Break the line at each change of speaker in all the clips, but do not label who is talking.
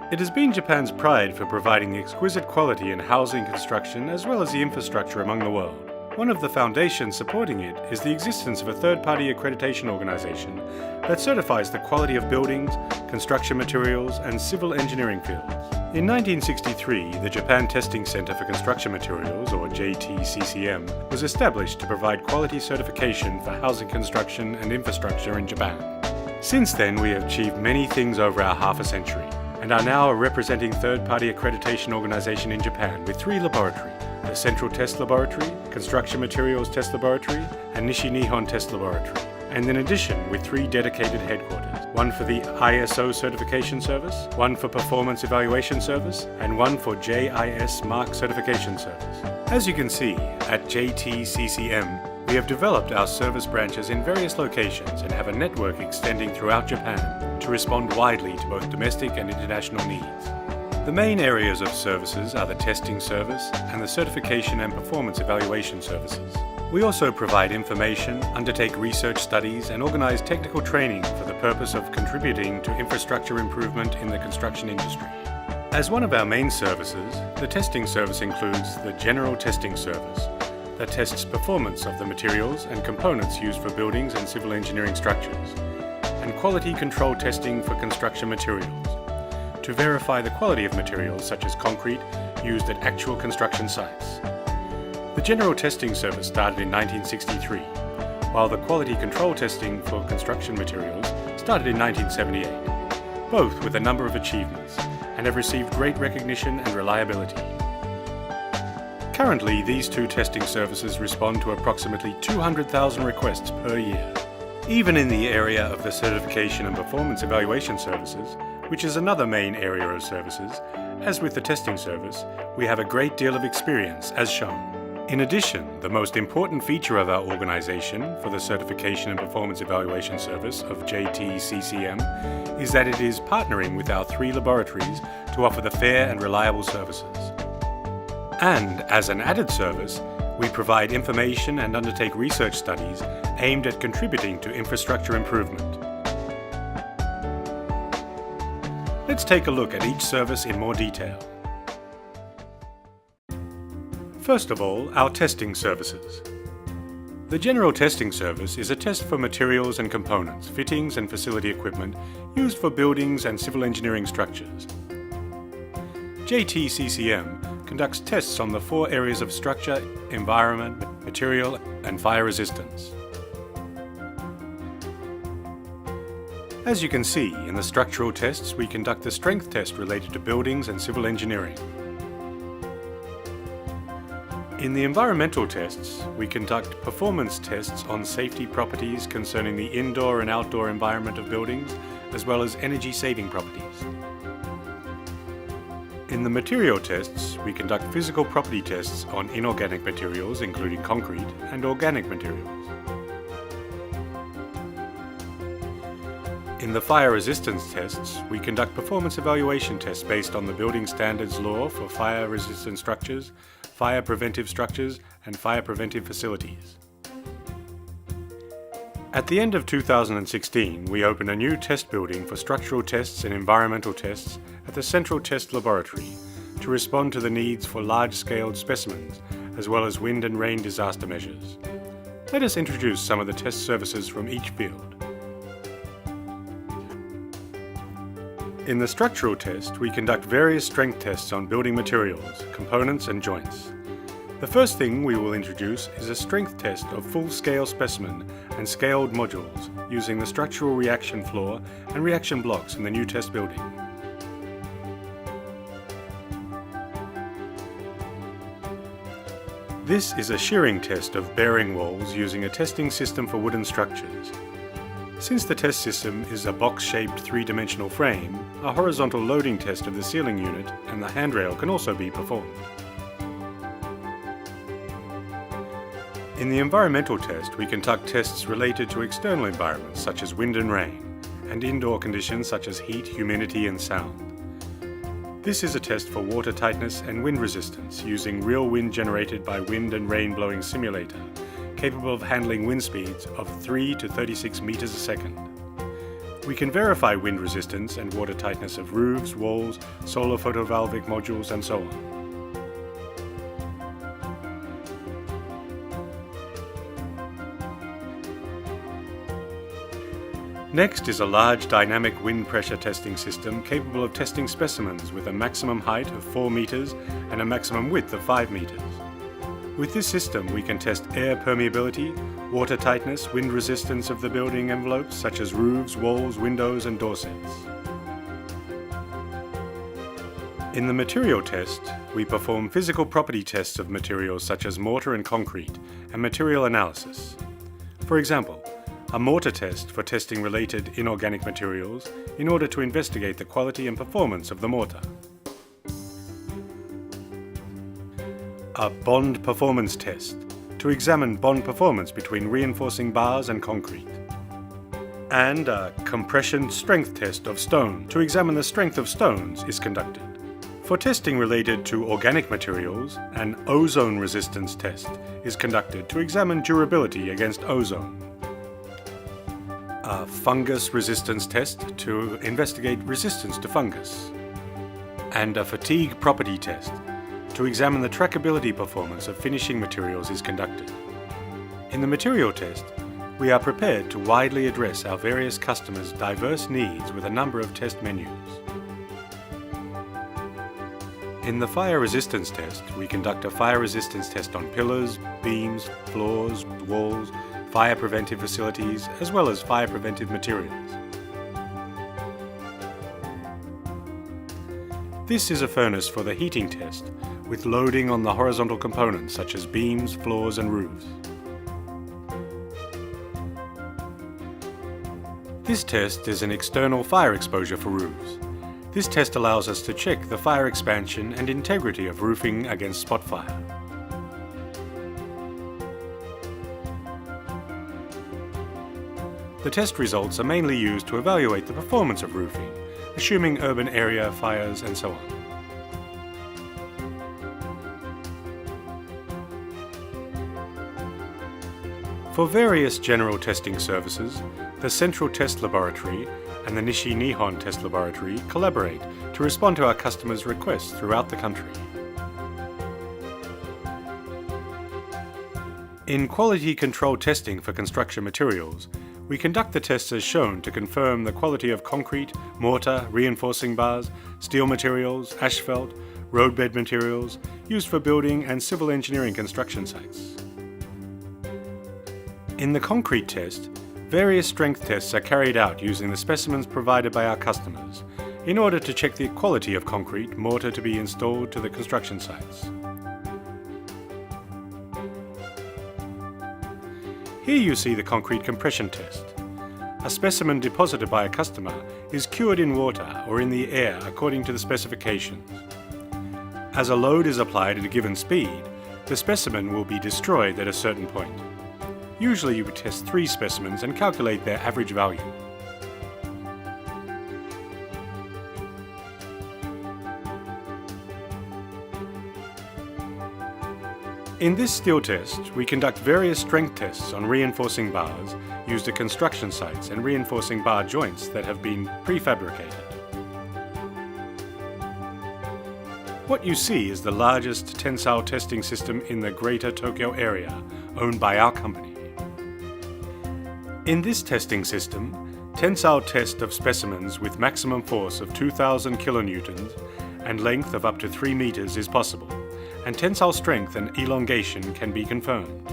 It has been Japan's pride for providing exquisite quality in housing construction as well as the infrastructure among the world. One of the foundations supporting it is the existence of a third-party accreditation organization that certifies the quality of buildings, construction materials, and civil engineering fields. In 1963, the Japan Testing Center for Construction Materials, or JTCCM, was established to provide quality certification for housing construction and infrastructure in Japan. Since then, we have achieved many things over our half a century, and are now a representing third-party accreditation organization in Japan with 3 laboratories: the Central Test Laboratory, Construction Materials Test Laboratory, and Nishi Nihon Test Laboratory. And in addition, with 3 dedicated headquarters, one for the ISO Certification Service, one for Performance Evaluation Service, and one for JIS Mark Certification Service. As you can see, at JTCCM, we have developed our service branches in various locations and have a network extending throughout Japan to respond widely to both domestic and international needs. The main areas of services are the testing service and the certification and performance evaluation services. We also provide information, undertake research studies, and organize technical training for the purpose of contributing to infrastructure improvement in the construction industry. As one of our main services, the testing service includes the General Testing Service that tests performance of the materials and components used for buildings and civil engineering structures, and Quality Control Testing for construction materials, to verify the quality of materials such as concrete used at actual construction sites. The General Testing Service started in 1963, while the Quality Control Testing for construction materials started in 1978, both with a number of achievements and have received great recognition and reliability. Currently, these 2 testing services respond to approximately 200,000 requests per year. Even in the area of the certification and performance evaluation services, which is another main area of services, as with the testing service, we have a great deal of experience as shown. In addition, the most important feature of our organization for the certification and performance evaluation service of JTCCM is that it is partnering with our 3 laboratories to offer the fair and reliable services. And as an added service, we provide information and undertake research studies aimed at contributing to infrastructure improvement. Let's take a look at each service in more detail. First of all, our testing services. The General Testing Service is a test for materials and components, fittings and facility equipment used for buildings and civil engineering structures. JTCCM conducts tests on the 4 areas of structure, environment, material, and fire resistance. As you can see, in the structural tests, we conduct the strength test related to buildings and civil engineering. In the environmental tests, we conduct performance tests on safety properties concerning the indoor and outdoor environment of buildings, as well as energy-saving properties. In the material tests, we conduct physical property tests on inorganic materials, including concrete, and organic materials. In the fire resistance tests, we conduct performance evaluation tests based on the Building Standards Law for fire-resistant structures, fire preventive structures, and fire preventive facilities. At the end of 2016, we opened a new test building for structural tests and environmental tests at the Central Test Laboratory to respond to the needs for large-scale specimens, as well as wind and rain disaster measures. Let us introduce some of the test services from each field. In the structural test, we conduct various strength tests on building materials, components, and joints. The first thing we will introduce is a strength test of full-scale specimen and scaled modules using the structural reaction floor and reaction blocks in the new test building. This is a shearing test of bearing walls using a testing system for wooden structures. Since the test system is a box-shaped 3-dimensional frame, a horizontal loading test of the ceiling unit and the handrail can also be performed. In the environmental test, we conduct tests related to external environments such as wind and rain, and indoor conditions such as heat, humidity, and sound. This is a test for water tightness and wind resistance using real wind generated by wind and rain blowing simulator, capable of handling wind speeds of 3 to 36 meters a second. We can verify wind resistance and water tightness of roofs, walls, solar photovoltaic modules, and so on. Next is a large dynamic wind pressure testing system capable of testing specimens with a maximum height of 4 meters and a maximum width of 5 meters. With this system, we can test air permeability, water tightness, wind resistance of the building envelopes such as roofs, walls, windows, and door sets. In the material test, we perform physical property tests of materials such as mortar and concrete, and material analysis. For example, a mortar test for testing related inorganic materials in order to investigate the quality and performance of the mortar. A bond performance test to examine bond performance between reinforcing bars and concrete. And a compression strength test of stone to examine the strength of stones is conducted. For testing related to organic materials, an ozone resistance test is conducted to examine durability against ozone. A fungus resistance test to investigate resistance to fungus. And a fatigue property test to examine the trackability performance of finishing materials is conducted. In the material test, we are prepared to widely address our various customers' diverse needs with a number of test menus. In the fire resistance test, we conduct a fire resistance test on pillars, beams, floors, walls, fire preventive facilities, as well as fire preventive materials. This is a furnace for the heating test, with loading on the horizontal components such as beams, floors, and roofs. This test is an external fire exposure for roofs. This test allows us to check the fire expansion and integrity of roofing against spot fire. The test results are mainly used to evaluate the performance of roofing, assuming urban area fires and so on. For various general testing services, the Central Test Laboratory and the Nishi Nihon Test Laboratory collaborate to respond to our customers' requests throughout the country. In quality control testing for construction materials, we conduct the tests as shown to confirm the quality of concrete, mortar, reinforcing bars, steel materials, asphalt, roadbed materials used for building and civil engineering construction sites. In the concrete test, various strength tests are carried out using the specimens provided by our customers in order to check the quality of concrete mortar to be installed to the construction sites. Here you see the concrete compression test. A specimen deposited by a customer is cured in water or in the air according to the specifications. As a load is applied at a given speed, the specimen will be destroyed at a certain point. Usually you would test 3 specimens and calculate their average value. In this steel test, we conduct various strength tests on reinforcing bars used at construction sites and reinforcing bar joints that have been prefabricated. What you see is the largest tensile testing system in the Greater Tokyo area, owned by our company. In this testing system, tensile test of specimens with maximum force of 2,000 kilonewtons and length of up to 3 meters is possible, and tensile strength and elongation can be confirmed.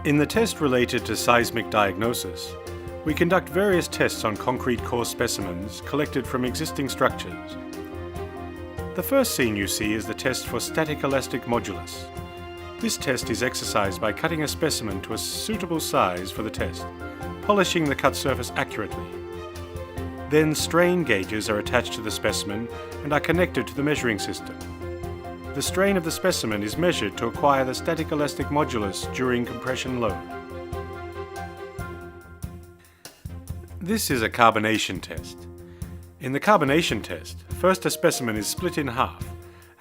In the test related to seismic diagnosis, we conduct various tests on concrete core specimens collected from existing structures. The first scene you see is the test for static elastic modulus. This test is exercised by cutting a specimen to a suitable size for the test, polishing the cut surface accurately. Then strain gauges are attached to the specimen and are connected to the measuring system. The strain of the specimen is measured to acquire the static elastic modulus during compression load. This is a carbonation test. In the carbonation test, first a specimen is split in half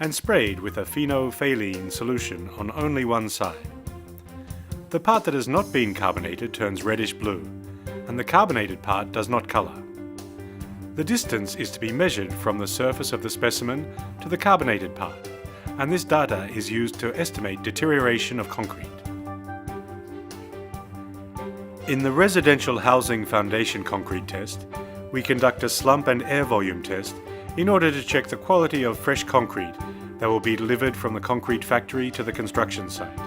and sprayed with a phenolphthalein solution on only one side. The part that has not been carbonated turns reddish blue, and and the carbonated part does not colour. The distance is to be measured from the surface of the specimen to the carbonated part, and this data is used to estimate deterioration of concrete. In the residential housing foundation concrete test, we conduct a slump and air volume test in order to check the quality of fresh concrete that will be delivered from the concrete factory to the construction site.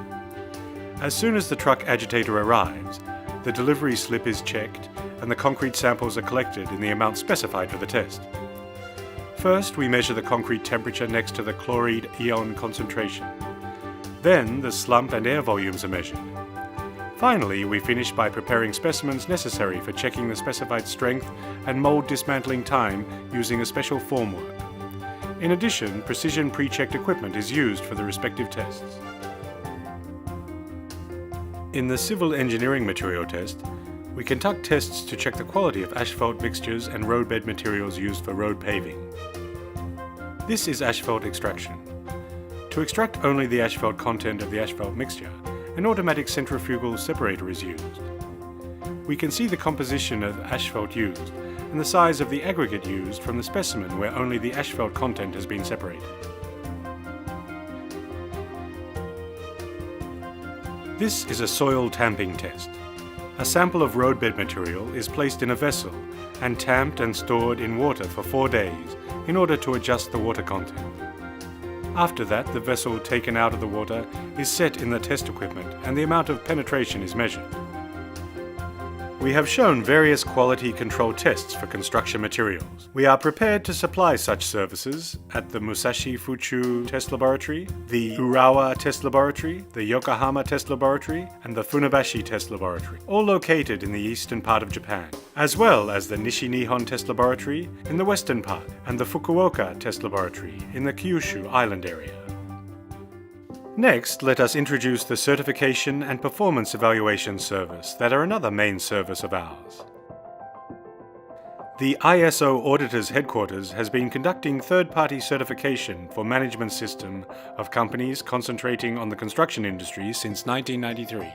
As soon as the truck agitator arrives, the delivery slip is checked and the concrete samples are collected in the amount specified for the test. First, we measure the concrete temperature next to the chloride ion concentration. Then, the slump and air volumes are measured. Finally, we finish by preparing specimens necessary for checking the specified strength and mould dismantling time using a special formwork. In addition, precision pre-checked equipment is used for the respective tests. In the civil engineering material test, we conduct tests to check the quality of asphalt mixtures and roadbed materials used for road paving. This is asphalt extraction. To extract only the asphalt content of the asphalt mixture, an automatic centrifugal separator is used. We can see the composition of asphalt used and the size of the aggregate used from the specimen where only the asphalt content has been separated. This is a soil tamping test. A sample of roadbed material is placed in a vessel and tamped and stored in water for 4 days in order to adjust the water content. After that, the vessel taken out of the water is set in the test equipment and the amount of penetration is measured. We have shown various quality control tests for construction materials. We are prepared to supply such services at the Musashi Fuchu Test Laboratory, the Urawa Test Laboratory, the Yokohama Test Laboratory, and the Funabashi Test Laboratory, all located in the eastern part of Japan, as well as the Nishi Nihon Test Laboratory in the western part, and the Fukuoka Test Laboratory in the Kyushu Island area. Next, let us introduce the Certification and Performance Evaluation Service that are another main service of ours. The ISO Auditor's Headquarters has been conducting third-party certification for management system of companies concentrating on the construction industry since 1993.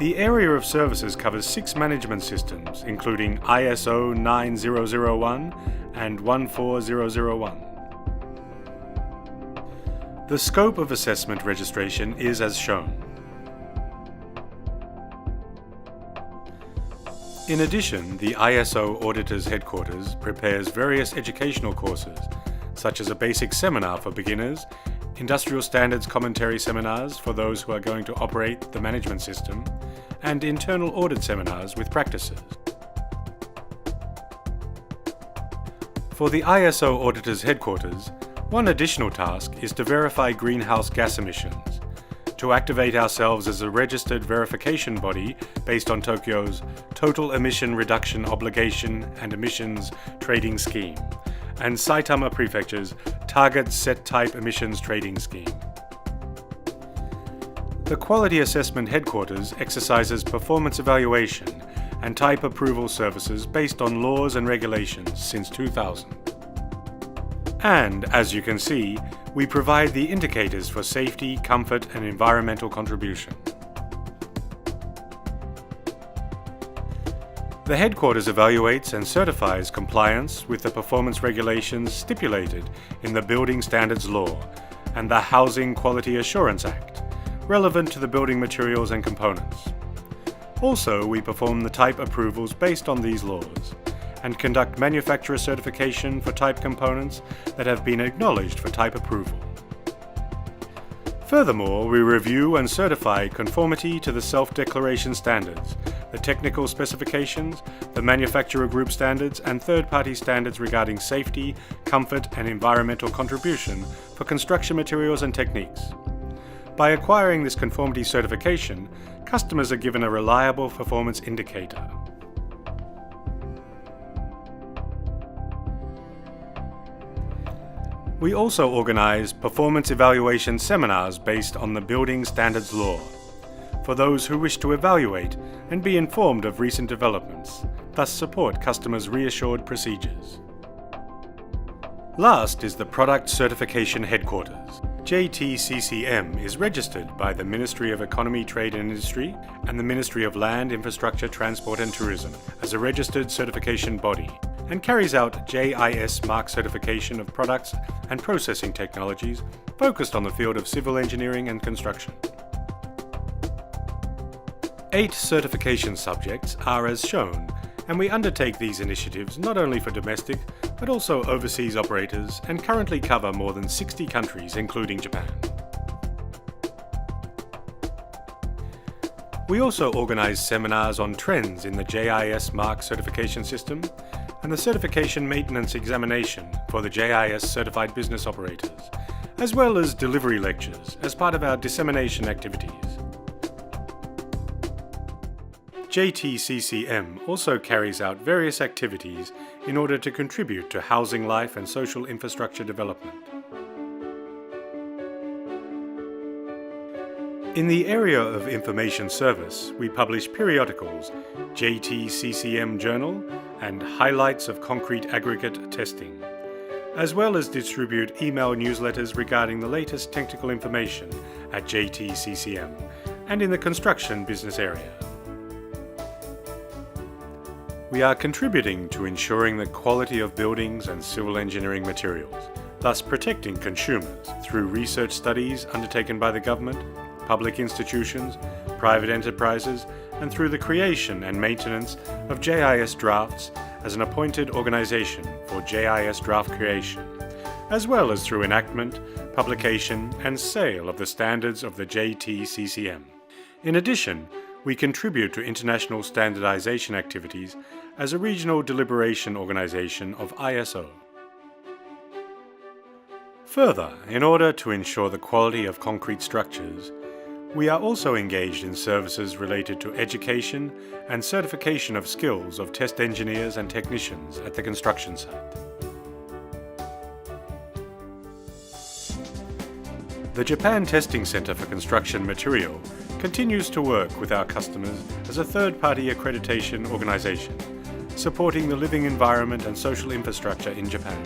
The area of services covers 6 management systems, including ISO 9001 and 14001. The scope of assessment registration is as shown. In addition, the ISO Auditor's Headquarters prepares various educational courses, such as a basic seminar for beginners, industrial standards commentary seminars for those who are going to operate the management system, and internal audit seminars with practices. For the ISO Auditor's Headquarters, one additional task is to verify greenhouse gas emissions, to activate ourselves as a registered verification body based on Tokyo's Total Emission Reduction Obligation and Emissions Trading Scheme, and Saitama Prefecture's Target Set Type Emissions Trading Scheme. The Quality Assessment Headquarters exercises performance evaluation and type approval services based on laws and regulations since 2000. And, as you can see, we provide the indicators for safety, comfort, and environmental contribution. The headquarters evaluates and certifies compliance with the performance regulations stipulated in the Building Standards Law and the Housing Quality Assurance Act, relevant to the building materials and components. Also, we perform the type approvals based on these laws, and conduct manufacturer certification for type components that have been acknowledged for type approval. Furthermore, we review and certify conformity to the self-declaration standards, the technical specifications, the manufacturer group standards, and third-party standards regarding safety, comfort, and environmental contribution for construction materials and techniques. By acquiring this conformity certification, customers are given a reliable performance indicator. We also organize performance evaluation seminars based on the Building Standards Law, for those who wish to evaluate and be informed of recent developments, thus support customers' reassured procedures. Last is the Product Certification Headquarters. JTCCM is registered by the Ministry of Economy, Trade and Industry and the Ministry of Land, Infrastructure, Transport and Tourism as a registered certification body and carries out JIS mark certification of products and processing technologies focused on the field of civil engineering and construction. 8 certification subjects are as shown, and we undertake these initiatives not only for domestic but also overseas operators and currently cover more than 60 countries including Japan. We also organize seminars on trends in the JIS mark certification system and the certification maintenance examination for the JIS certified business operators, as well as delivery lectures as part of our dissemination activities. JTCCM also carries out various activities in order to contribute to housing life and social infrastructure development. In the area of information service, we publish periodicals, JTCCM Journal and Highlights of Concrete Aggregate Testing, as well as distribute email newsletters regarding the latest technical information at JTCCM and in the construction business area. We are contributing to ensuring the quality of buildings and civil engineering materials, thus protecting consumers through research studies undertaken by the government, public institutions, private enterprises, and through the creation and maintenance of JIS drafts as an appointed organization for JIS draft creation, as well as through enactment, publication, and sale of the standards of the JTCCM. In addition, we contribute to international standardization activities as a regional deliberation organization of ISO. Further, in order to ensure the quality of concrete structures, we are also engaged in services related to education and certification of skills of test engineers and technicians at the construction site. The Japan Testing Center for Construction Material continues to work with our customers as a third-party accreditation organization, supporting the living environment and social infrastructure in Japan.